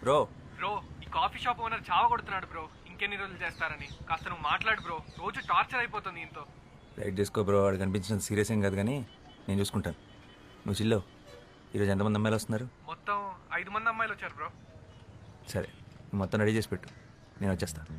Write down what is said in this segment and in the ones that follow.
Bro bro ఈ coffee shop owner చావ కొడుతున్నాడు bro. ఇంకెన్ని రోజులు చేస్తారని కాస్త నువ్వు మాట్లాడు బ్రో. రోజు టార్చర్ అయిపోతుంది ఇంతో. లైట్ చేసుకో బ్రో. వాడు కనిపించినంత సీరియస్ ఏం కాదు కానీ నేను చూసుకుంటాను. నువ్వు చిల్లో. ఈరోజు ఎంతమంది అమ్మాయిలు వస్తున్నారు? మొత్తం 5 మంది అమ్మాయిలు వచ్చారు బ్రో. సరే నువ్వు మొత్తం రెడీ చేసి పెట్టు, నేను వచ్చేస్తాను.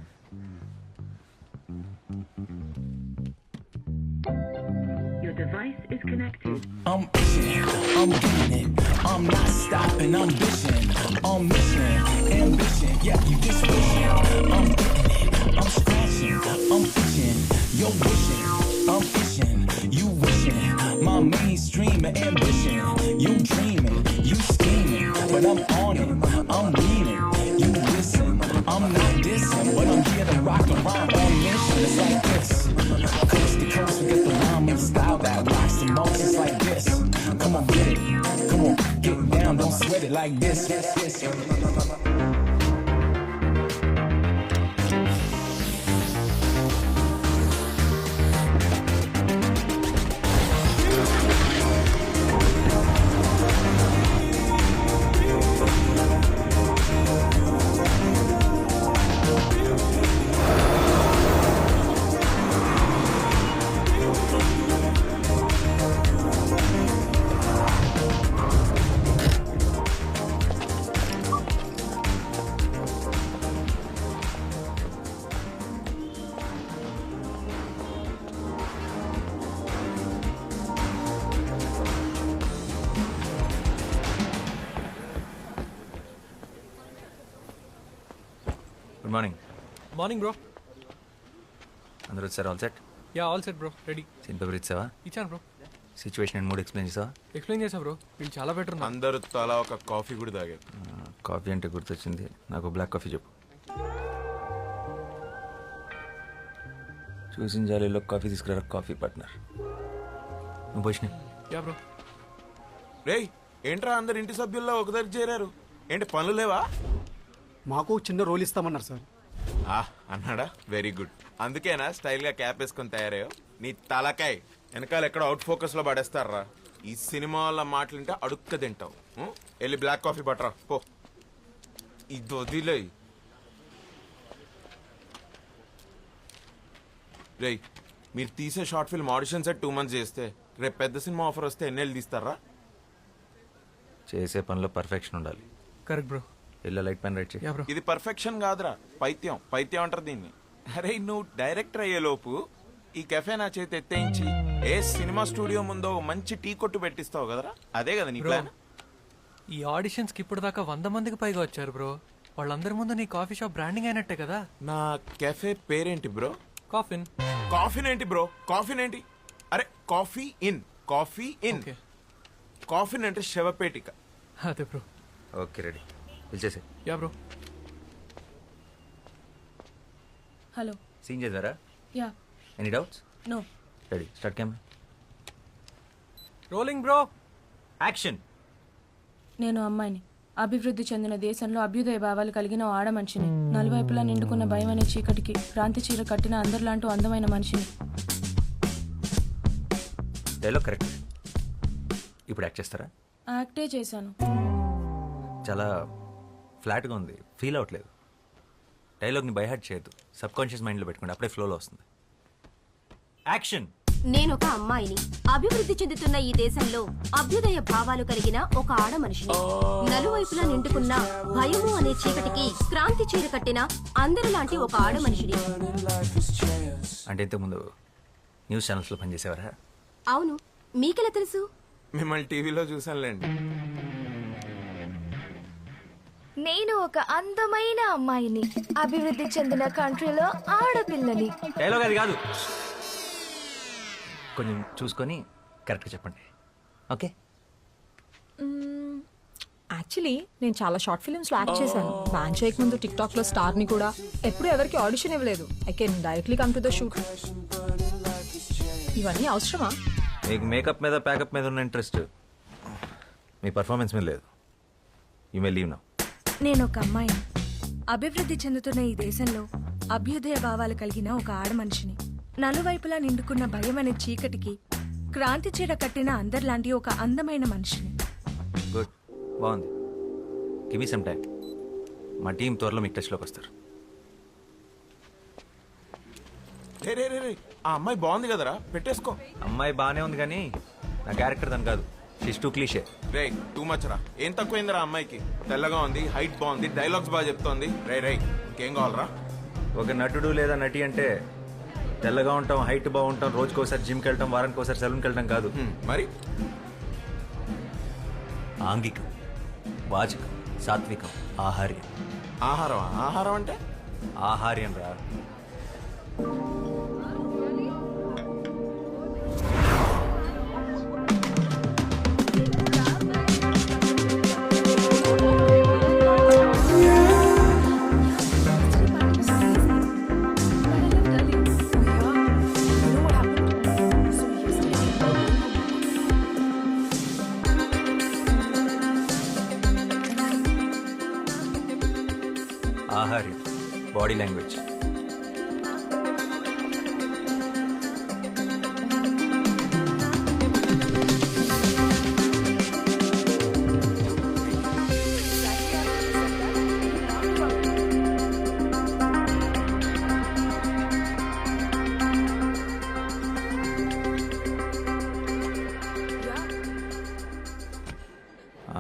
Your device is connected. I'm itching, I'm getting it, I'm not stopping, I'm bitching, I'm missing, ambition, yeah, you just wishing, I'm getting it, I'm scratching, I'm itching, you're wishing, I'm itching, you wishing, my mainstream ambition, you dreaming, you scheming, but I'm on it, I'm leaning, you listen, I'm not dissing, but I'm here to rock the rhyme on mission, it's like this, coast to coast, we get the rhyme and style that rocks the most, it's like this, come on get it, come on, get down, don't sweat it like this, good morning. Morning bro. అందరూ వచ్చారు? All set? Ya all set bro, ready. Scene paper ఇచ్చావా? ఇచ్చాను bro. Situation and mood explain చేసావా? Explain చేసా bro. వీళ్ళు చాలా better ఉన్నారు. అందరూ తలా ఒక కాఫీ కూడా తాగారు. కాఫీ అంటే గుర్తొచ్చింది, నాకు బ్లాక్ కాఫీ చెప్పు. చూసిన జాలీలో కాఫీ తీసుకురా కాఫీ పార్ట్నర్. నువ్వు పోషిన యా బ్రో. రేయ్ ఏంట్రా అందరు ఇంటి సభ్యుల్లో ఒక దగ్గర చేరారు, ఏంటి పనులు లేవా? మాకు చిన్న రోల్ ఇస్తామన్నారు సార్. అన్నాడా? Very good. అందుకేనా స్టైల్గా క్యాప్ వేసుకొని తయారయ్యో? నీ తలకాయ్ వెనకాల ఎక్కడ అవుట్ ఫోకస్లో పడేస్తారా? ఈ సినిమా వాళ్ళ మాటలుంటే అడుక్క తింటావు. వెళ్ళి బ్లాక్ కాఫీ పట్టరా పో. ఇది వదిలే. రేయ్ మీరు తీసే short film audition set 2 months చేస్తే రేపు పెద్ద సినిమా ఆఫర్ వస్తే ఎన్నేళ్ళు తీస్తారా? చేసే పనిలో పర్ఫెక్షన్ ఉండాలి. Correct bro. ఇలా లైట్ పెన్ రైట్ చేయి. Yeah bro. ఇది పర్ఫెక్షన్ కాదురా, పైత్యం. పైత్యం అంటారు దీన్ని. అరే నువ్వు డైరెక్టర్ అయ్యేలోపు ఈ కెఫే నా చేతి ఎత్తేయించి ఏ సినిమా స్టూడియో ముందో మంచి టీ కొట్టు పెట్టిస్తావు కదరా, అదే కదా నీ ప్లాన్? ఈ ఆడిషన్స్కి ఇప్పుడు దాకా 100 మందికి పైగా వచ్చారు బ్రో. వాళ్ళందరి ముందు నీ కాఫీ షాప్ బ్రాండింగ్ అయినట్టే కదా. నా కెఫే పేరేంటి బ్రో? కాఫిన్. కాఫీన్ ఏంటి బ్రో? కాఫీన్ ఏంటి? అరే coffee in, coffee in. Okay. Caffeine అంటే శవపేటిక. అదే బ్రో. ఓకే రెడీ, పిలిచేసే. Yeah bro. హలో. సీన్ చేద్దారా? Yeah. Any doubts? No. Ready, start camera. Rolling bro. Action. నేను అమ్మాయిని. అభివృద్ధి చెందిన దేశంలో అభ్యుదయ భావాలు కలిగిన ఓ ఆడ మనిషిని. నలువైపులా నిండుకున్న భయం అనే చీకటికి క్రాంతి చీర కట్టిన అందరిలాంటి అందమైన మనిషిని. Dialogue correct. ఇప్పుడు యాక్ట్ చేస్తారా? యాక్టే చేశాను. చాలా ఫ్లాట్గా ఉంది, ఫీల్ అవ్వట్లేదు. డైలాగ్ని బైహార్ట్ చేయొద్దు, సబ్ కాన్షియస్ మైండ్లో పెట్టుకోండి, అప్పుడే ఫ్లోలో వస్తుంది. యాక్షన్. నేనొక అమ్మాయిని. అభివృద్ధి చెందుతున్న ఈ దేశంలో అభ్యుదయ భావాలు కలిగిన ఒక ఆడ మనిషిని. నలువైపులా నిండుకున్న భయము అనే చీకటికి క్రాంతి చీర కట్టిన అందరిలాంటి ఒక ఆడ మనిషిని. అంటే ఇంతకుముందు న్యూస్ ఛానల్స్లో పనిచేసేవారా? అవును, మీకెలా తెలుసు? మిమ్మల్ని టీవీలో చూసానులేండి. నేను ఒక అందమైన అమ్మాయిని. అభివృద్ధి చెందిన కంట్రీలో ఆడపిల్లని. డైలాగ్ అది కాదు, కొంచెం చూసుకొని కరెక్ట్గా చెప్పండి. ఓకే. యాక్చువల్లీ నేను చాలా షార్ట్ ఫిల్మ్స్లో యాక్ట్ చేశాను. బ్యాన్ చేయక ముందు టిక్ టాక్లో స్టార్ని కూడా. ఎప్పుడు ఎవరికి ఆడిషన్ ఇవ్వలేదు. I can directly come to the shoot. ఇవన్నీ అవసరమా? మీకు మేకప్ మీద ప్యాకప్ మీద ఉన్న ఇంట్రెస్ట్ మీ పర్ఫార్మెన్స్ మీద లేదు. You may leave now. నేను ఒక అమ్మాయిని. అభివృద్ధి చెందుతున్న ఈ దేశంలో అభ్యుదయ భావాలు కలిగిన ఒక ఆడ మనిషిని. నలువైపులా నిండుకున్న భయం అనే చీకటికి క్రాంతి చీర కట్టిన అందరిలాంటి ఒక అందమైన మనిషిని. గుడ్, బాగుంది. Give me some time. మా టీం త్వరలో మీకు టచ్లోకి వస్తారు. రే ఆ అమ్మాయి బాగుంది కదరా, పెట్టేసుకో. అమ్మాయి బాగానే ఉంది కానీ నా క్యారెక్టర్ దాని కాదు. She's too cliche. రే టూ మచ్ రా. ఏం తక్కువైందిరా అమ్మాయికి? తెల్లగా ఉంది, హైట్ బాగుంది, డైలాగ్స్ బాగా చెప్తోంది. రే ఇంకేం కావాలరా? ఒక నటుడు లేదా నటి అంటే తెల్లగా ఉంటాం, హైట్ బాగుంటాం, రోజుకోసారి జిమ్కి వెళ్ళటం, వారానికి ఒకసారి సెలూన్కి వెళ్ళటం కాదు. మరి ఆంగికం, వాచకం, సాత్వికం, ఆహార్యం. ఆహారం అంటే ఆహార్యం రా. ఆహార్యం, బాడీ లాంగ్వేజ్.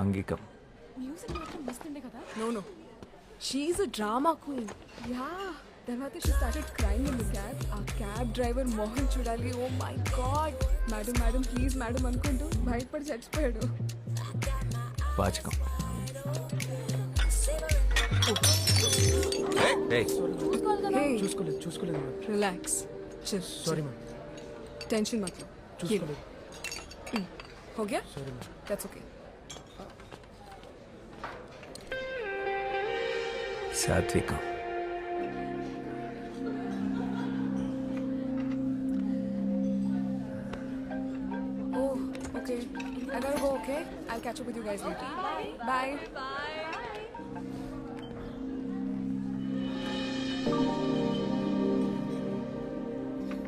ఆంగికం. No. She's a drama queen. Yeah. తర్వాత she started crying in the cab. ఆ క్యాబ్ డ్రైవర్ మోహన్ చూడాలి. Oh my god. Madam please madam అనుకుంటూ భయపడి చచ్చిపోయాడు. వాచకం. చూసుకోలేదు రిలాక్స్. Sorry ma'am. टेंशन मत लो. చూసుకోలేదు. हो गया? That's okay. సాత్వికం. Oh, okay. I gotta go, okay? I'll catch up with you guys later. Bye.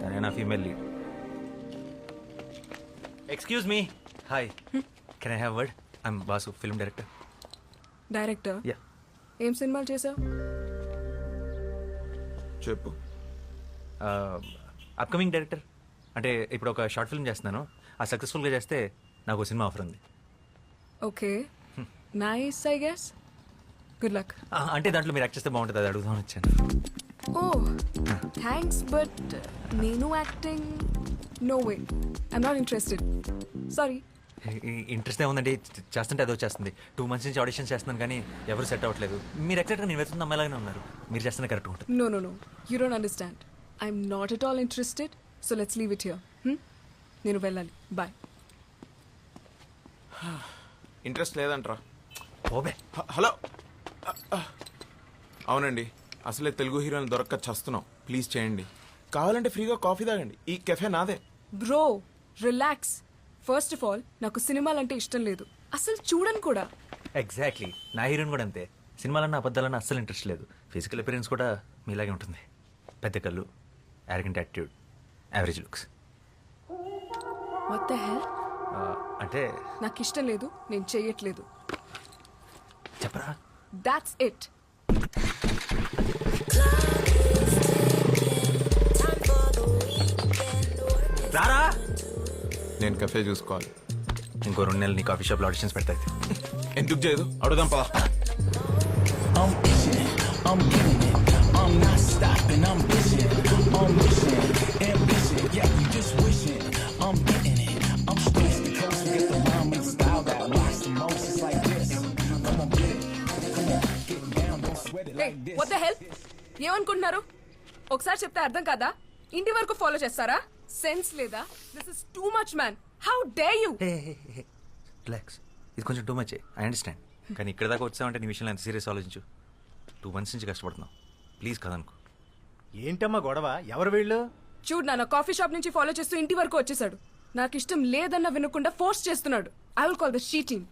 తనే నా female lead. Excuse me. Hi, can I have word? I'm boss, film director. Director? Yeah. ఏం సినిమాలు చేసావు? చెప్పు. Upcoming director. అంటే ఇప్పుడు ఒక short film చేస్తున్నాను. ఆ సక్సెస్ఫుల్గా చేస్తే నాకు ఒక సినిమా ఆఫర్ ఉంది. Okay, nice I guess. Good luck. అంటే దాంట్లో మీరు యాక్ట్ చేస్తే బాగుంటుంది, అది అడుగుదామని వచ్చాను. ఓ థ్యాంక్స్, బట్ నేను acting no way. I'm not interested. Sorry. Interest ఏముందండి, చేస్తుంటే అదో చేస్తుంది. 2 months నుంచి ఆడిషన్ చేస్తున్నాను కానీ ఎవరు సెట్ అవ్వట్లేదు. మీరు ఎగ్జాక్ట్గా నేను వెతున్న అమ్మాయిలాగానే ఉన్నారు. మీరు చేస్తున్న కరెక్ట్ ఉంటుంది. No. You don't understand. I'm not at all interested. So let's leave it here. నేను వెళ్ళాలి. Bye. ఇంట్రెస్ట్ లేదంట్రా. ఓబే. హలో. అవునండి, అసలే తెలుగు హీరోని దొరక్క చస్తున్నాం. ప్లీజ్ చేయండి. కావాలంటే ఫ్రీగా కాఫీ తాగండి. ఈ కెఫే నాదే. Bro relax. First of all నాకు సినిమాలంటే ఇష్టం లేదు, అసలు చూడను కూడా. ఎగ్జాక్ట్లీ, నా హీరోయిన్ కూడా అంతే. సినిమాలన్నా అబద్ధాలన్నా అస్సలు ఇంట్రెస్ట్ లేదు. ఫిజికల్ అపిరెన్స్ కూడా మీలాగే ఉంటుంది. పెద్ద కళ్ళు, arrogant attitude, average looks. What the hell? అంటే నాకు ఇష్టం లేదు, నేను చెయ్యట్లేదు. చెప్పరా? That's it. రారా. నేను కెఫే చూసుకోవాలి. ఇంకో 2 నెలలు నీ కాఫీ షాప్లో ఆడిషన్స్ పెడతాయి. ఎందుకు చేయదు? అడుగుదాం పదా. I'm itching, I'm getting it, I'm not stopping, I'm bitching, I'm wishing, ambition, yeah, you just wishing, I'm getting it, I'm straight to coast, get the rhyme and style that rocks the most, it's like this, come on get it, get down, don't sweat it like this. What the hell? ఏమనుకుంటున్నారు? ఒకసారి చెప్తే అర్థం కాదా? ఇంటి వరకు follow చేస్తారా? Sense లేదా? This is too much man. How dare you? Relax, ఇది కొంచెం టూ మచ్. ఐ అండర్స్టాండ్, కానీ ఇక్కడ దాకా వచ్చామంటే నీ విషయంలో ఎంత సీరియస్ ఆలోచించు. 2 months నుంచి కష్టపడుతున్నావు. ప్లీజ్ కదనుకో. ఏంటమ్మా గొడవ? ఎవరు వీళ్ళు? చూడు నాన్న, కాఫీ షాప్ నుంచి ఫాలో చేస్తూ ఇంటి వరకు వచ్చేసాడు. నాకు ఇష్టం లేదన్న వినకుండా ఫోర్స్ చేస్తున్నాడు. I will call the she team.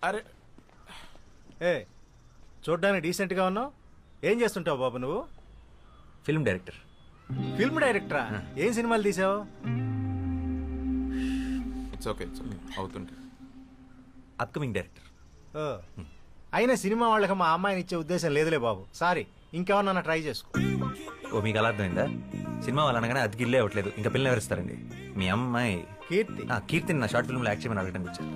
అరే ఏ, చూడ్డానికి డీసెంట్గా ఉన్నావు. ఏం చేస్తుంటావు బాబు నువ్వు? Film director. ఫిల్మ్ డైరెక్టరా? ఏం సినిమాలు తీసావు? ఇట్స్ ఓకే అవుతుంటే. Upcoming director. అయినా సినిమా వాళ్ళకి మా అమ్మాయిని ఇచ్చే ఉద్దేశం లేదులే బాబు. సారీ, ఇంకేమన్నా ట్రై చేసుకో. ఓ మీకు అలా అర్థమైందా? సినిమా వాళ్ళు అనగానే అది గిల్లే అవ్వట్లేదు, ఇంకా పిల్లలు ఎవరిస్తారండి? మీ అమ్మాయి కీర్తి కీర్తిని నా షార్ట్ ఫిల్మ్లో యాక్ట్ చేయమని అడగడానికి వచ్చాను.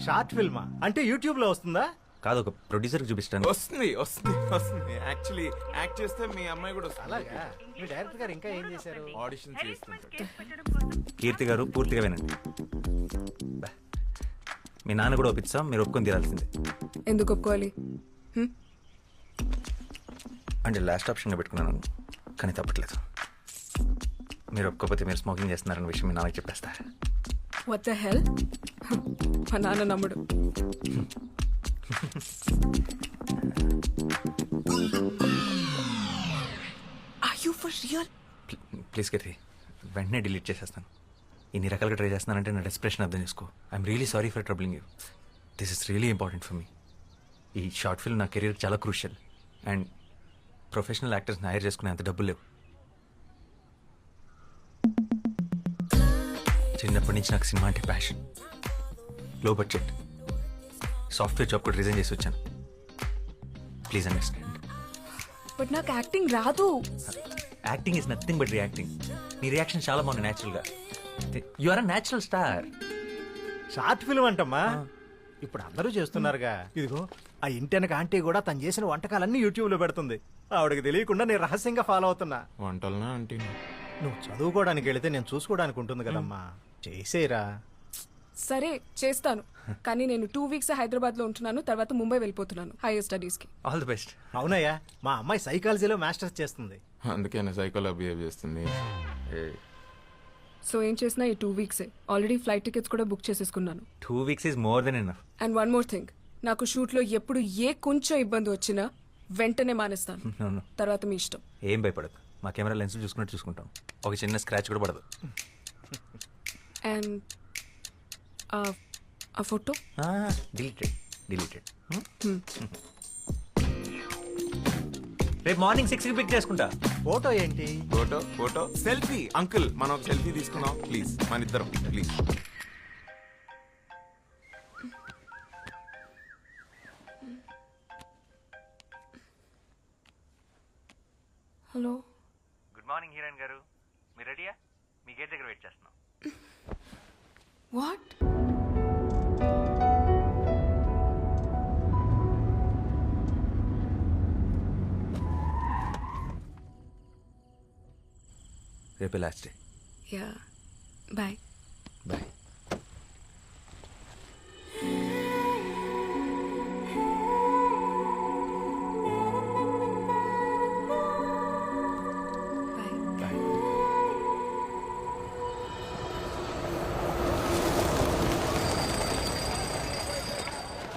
షార్ట్ ఫిల్మా అంటే యూట్యూబ్ లో వస్తుందా? కాదు, ఒక ప్రొడ్యూసర్కి చూపిస్తాను. వస్తుంది వస్తుంది వస్తుంది. యాక్చువల్లీ యాక్ట్ చేస్తే మీ అమ్మాయి కూడా వస్తుంది. అలాగా? మీ డైరెక్టర్ గారు ఇంకా ఏం చేశారు? ఆడిషన్ చేస్తుంటాడు. కీర్తి గారు పూర్తిగా వినండి. బా. మీ నాన్న కూడా ఒప్పిస్తాం, మీరు ఒప్పుకొని తీరాల్సిందే. ఎందుకు ఒప్పుకోవాలి? అంటే లాస్ట్ ఆప్షన్గా పెట్టుకున్నాను, కానీ తప్పట్లేదు. మీరు ఒప్పుకోకపోతే మీరు స్మోకింగ్ చేస్తున్నారన్న విషయం మీ నాన్నకి చెప్పేస్తారు. What the hell? మా నాన్న నమ్ముడు. Are you for real? Please Keerthi, వెంటనే డిలీట్ చేసేస్తాను. ఇన్ని రకాలుగా ట్రై చేస్తున్నానంటే నా డెస్ప్రెషన్ అర్థం చేసుకో. I'm really sorry for troubling you. This is really important for me. ఈ షార్ట్ ఫిల్మ్ నా కెరీర్ చాలా క్రూషియల్. అండ్ ప్రొఫెషనల్ యాక్టర్స్ని హైర్ చేసుకునే అంత డబ్బులు లేవు. చిన్నప్పటి నుంచి నాకు సినిమా అంటే passion. Low budget software job కూడా రిజైన్ చేసి వచ్చాను. Please understand. బట్ నాకు యాక్టింగ్ రాదు. Acting is nothing but reacting. నీ రియాక్షన్ చాలా బాగుంది న్యాచురల్గా. You are a natural star. Short film అంటమ్మా, ఇప్పుడు అందరూ చేస్తున్నారుగా. ఇదిగో ఆ ఇంటెనక ఆంటీ కూడా తను చేసిన వంటకాలన్నీ యూట్యూబ్ లో పెడుతుంది. ఆవిడకి తెలియకుండా నేను రహస్యంగా ఫాలో అవుతున్నా. వంటలనా అంటే నువ్వు చదువుకోవడానికి వెళితే నేను చూసుకోవడానికి ఉంటుంది కదమ్మా. చేసేరా. సరే చేస్తాను, కానీ నేను 2 weeks హైదరాబాద్ లో ఉంటున్నాను. తర్వాత ముంబై వెళ్ళిపోతున్నాను హైయర్ స్టడీస్ కి. All the best. అవునయ్యా, మా అమ్మాయి సైకాలజీలో మాస్టర్స్ చేస్తుంది. అందుకే నా సైకోలా బిహేవ్ చేస్తుంది. సో ఏం చేసినా ఈ 2 weeks ఆల్రెడీ ఫ్లైట్ టికెట్స్ కూడా బుక్ చేసేసుకున్నాను. 2 weeks is more than enough. And one more thing, నాకు షూట్ లో ఎప్పుడు కొంచెం ఇబ్బంది వచ్చినా వెంటనే మానేస్తాను. No, no. తర్వాత మీ ఇష్టం. ఏం భయపడదు, మా కెమెరా లెన్స్ చూసుకున్నట్టు చూసుకుంటాం. ఒక చిన్న స్క్రాచ్ కూడా పడదు. అండ్ ఆ ఫోటో డిలీటెడ్. రేపు మార్నింగ్ 6కి పిక్ చేసుకుంటా. ఫోటో ఏంటి? Photo selfie. అంకుల్ మనం ఒక సెల్ఫీ తీసుకున్నాం ప్లీజ్, మన ఇద్దరం please. Hello. Good morning heroine గారు, మీరు రెడీయా? మీ గేట్ దగ్గర వెయిట్ చేస్తున్నాం. వాట్? రేపే last day. Ya, bye. Bye.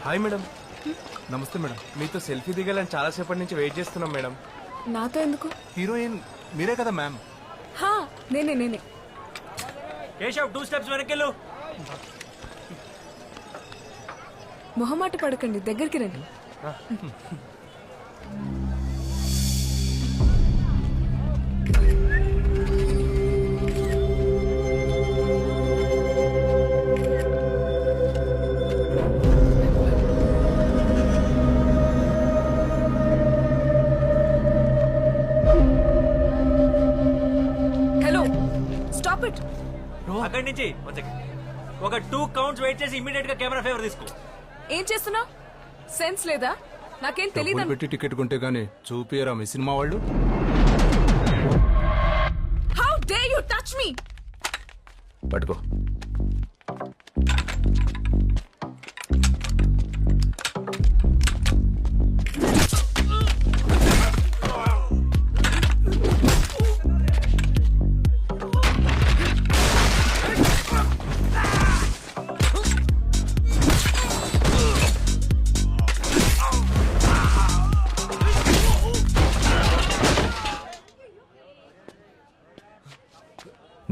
Hi madam. Namaste madam. మీతో సెల్ఫీ దిగాలని చాలాసేపటి నుంచి వెయిట్ చేస్తున్నాం మేడం. నాతో ఎందుకు? హీరోయిన్ మీరే కదా మ్యామ్. హా, నేనే. కేశవ్ 2 steps వెనకెళ్ళు. మొహమాట పడకండి, దగ్గరికి రండి. Hello, stop it. అక్కడి నుంచి ఒక 2 counts వెయిట్ చేసి ఇమీడియట్ గా కెమెరా ఫేవర్ తీసుకో. ఏం చేస్తున్నా? సెన్స్ లేదా? నాకేం తెలియదు. పెట్టి టికెట్ కొంటే గానీ చూపియరా మీ సినిమా వాళ్ళు? How day you touch me? పట్టుకో.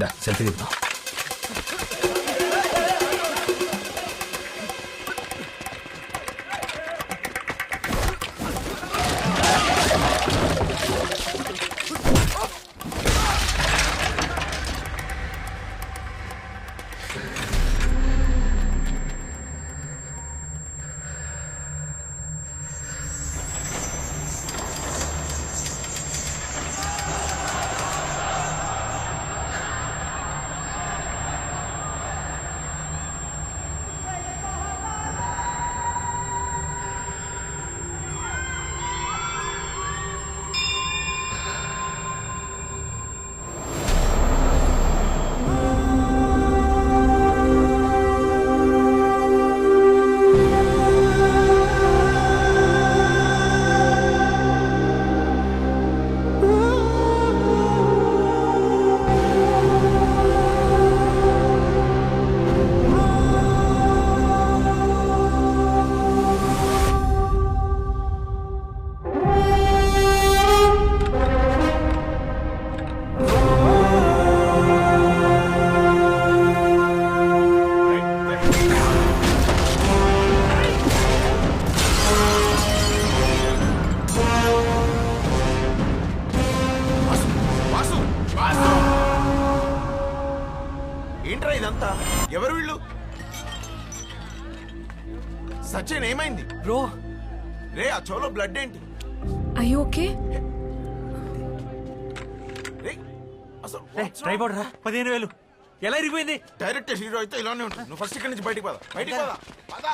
దా సెల్ఫీ తీద్దాం. ఇదంతా? ఎవరు వీళ్ళు? సచిన్ ఏమైంది బ్రో రే? ఆ చోలో బ్లడ్ ఏంటి ఐ ఓకే రే? అసలు ట్రై పడరా 15,000 ఎలా ఇరిగిపోయింది? డైరెక్ట్ హీరో అయితే ఇలానే ఉంటుంది. నువ్వు ఫస్ట్ ఇక్కడి నుంచి బయటికి పద. బయటికి పద. పద.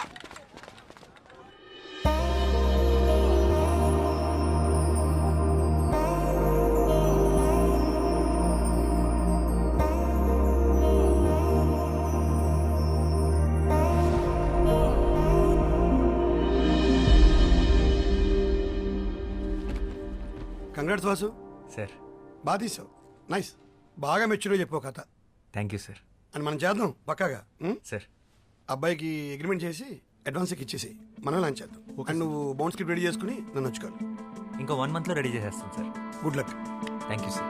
కంగ్రాట్స్ వాసు, సార్ బాగా తీసావు. నైస్, బాగా మెచ్యూర్గా చెప్పావు కథ. Thank you sir. అని మనం చేద్దాం పక్కాగా. సార్ అబ్బాయికి అగ్రిమెంట్ చేసి అడ్వాన్స్ ఇచ్చేసి మనం లాంచ్ చేద్దాం. అండ్ నువ్వు బౌన్స్ స్క్రిప్ట్ రెడీ చేసుకుని నన్ను వచ్చుకోవాలి. ఇంకో 1 monthలో రెడీ చేసేస్తాను sir. Good luck. Thank you sir.